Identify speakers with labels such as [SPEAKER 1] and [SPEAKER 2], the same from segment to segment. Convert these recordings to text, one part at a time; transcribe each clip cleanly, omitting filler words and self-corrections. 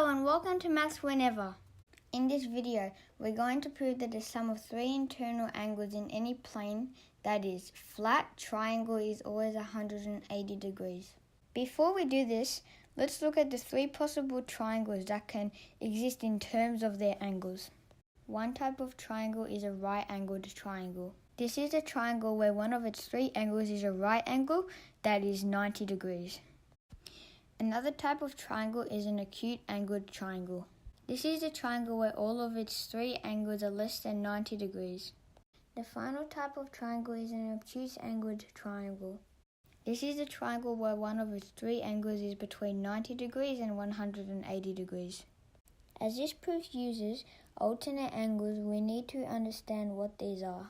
[SPEAKER 1] Hello and welcome to Maths Whenever. In this video, we're going to prove that the sum of three internal angles in any plane, that is, flat triangle, is always 180 degrees. Before we do this, let's look at the three possible triangles that can exist in terms of their angles. One type of triangle is a right-angled triangle. This is a triangle where one of its three angles is a right angle, that is 90 degrees. Another type of triangle is an acute angled triangle. This is a triangle where all of its three angles are less than 90 degrees. The final type of triangle is an obtuse angled triangle. This is a triangle where one of its three angles is between 90 degrees and 180 degrees. As this proof uses alternate angles, we need to understand what these are.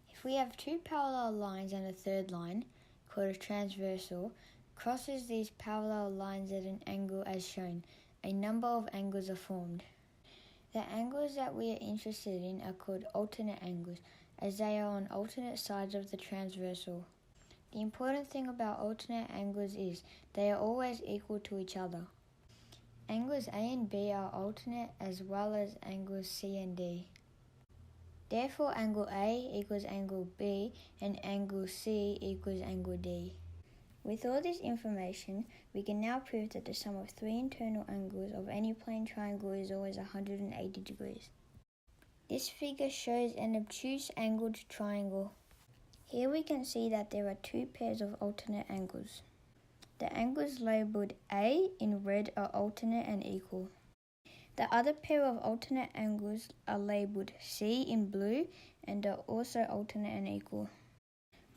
[SPEAKER 1] If we have two parallel lines and a third line, called a transversal, crosses these parallel lines at an angle as shown, a number of angles are formed. The angles that we are interested in are called alternate angles, as they are on alternate sides of the transversal. The important thing about alternate angles is they are always equal to each other. Angles A and B are alternate as well as angles C and D. Therefore, angle A equals angle B and angle C equals angle D. With all this information, we can now prove that the sum of three internal angles of any plane triangle is always 180 degrees. This figure shows an obtuse angled triangle. Here we can see that there are two pairs of alternate angles. The angles labelled A in red are alternate and equal. The other pair of alternate angles are labelled C in blue and are also alternate and equal.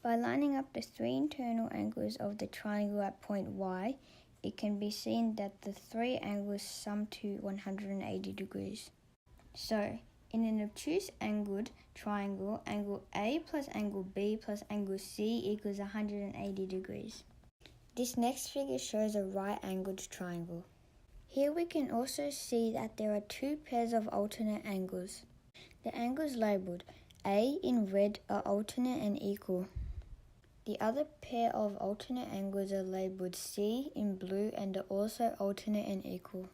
[SPEAKER 1] By lining up the three internal angles of the triangle at point Y, it can be seen that the three angles sum to 180 degrees. So, in an obtuse angled triangle, angle A plus angle B plus angle C equals 180 degrees. This next figure shows a right-angled triangle. Here we can also see that there are two pairs of alternate angles. The angles labelled A in red are alternate and equal. The other pair of alternate angles are labelled C in blue and are also alternate and equal.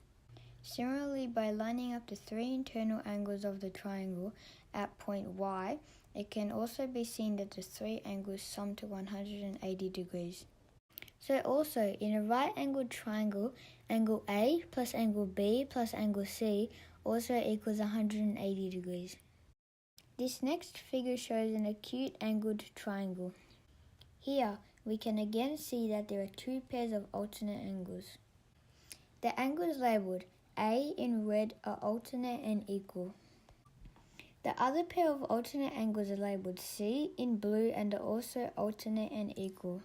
[SPEAKER 1] Similarly, by lining up the three internal angles of the triangle at point Y, it can also be seen that the three angles sum to 180 degrees. So also, in a right-angled triangle, angle A plus angle B plus angle C also equals 180 degrees. This next figure shows an acute angled triangle. Here, we can again see that there are two pairs of alternate angles. The angles labelled A in red are alternate and equal. The other pair of alternate angles are labelled C in blue and are also alternate and equal.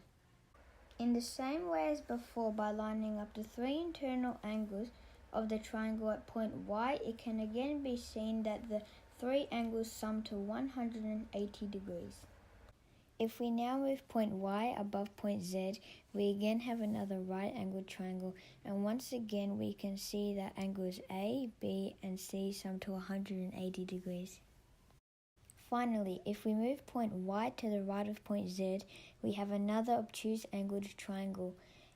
[SPEAKER 1] In the same way as before, by lining up the three internal angles of the triangle at point Y, it can again be seen that the three angles sum to 180 degrees. If we now move point Y above point Z, we again have another right-angled triangle, and once again we can see that angles A, B and C sum to 180 degrees. Finally, if we move point Y to the right of point Z, we have another obtuse angled triangle,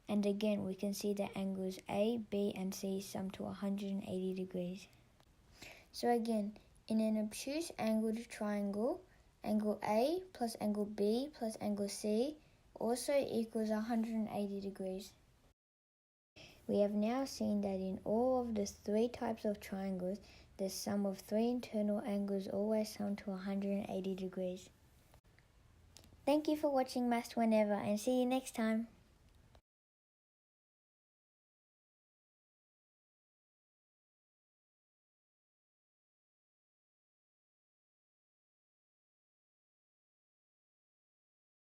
[SPEAKER 1] and again we can see that angles A, B and C sum to 180 degrees. So again, in an obtuse angled triangle, angle A plus angle B plus angle C also equals 180 degrees. We have now seen that in all of the three types of triangles, the sum of three internal angles always sum to 180 degrees. Thank you for watching Maths Whenever, and see you next time.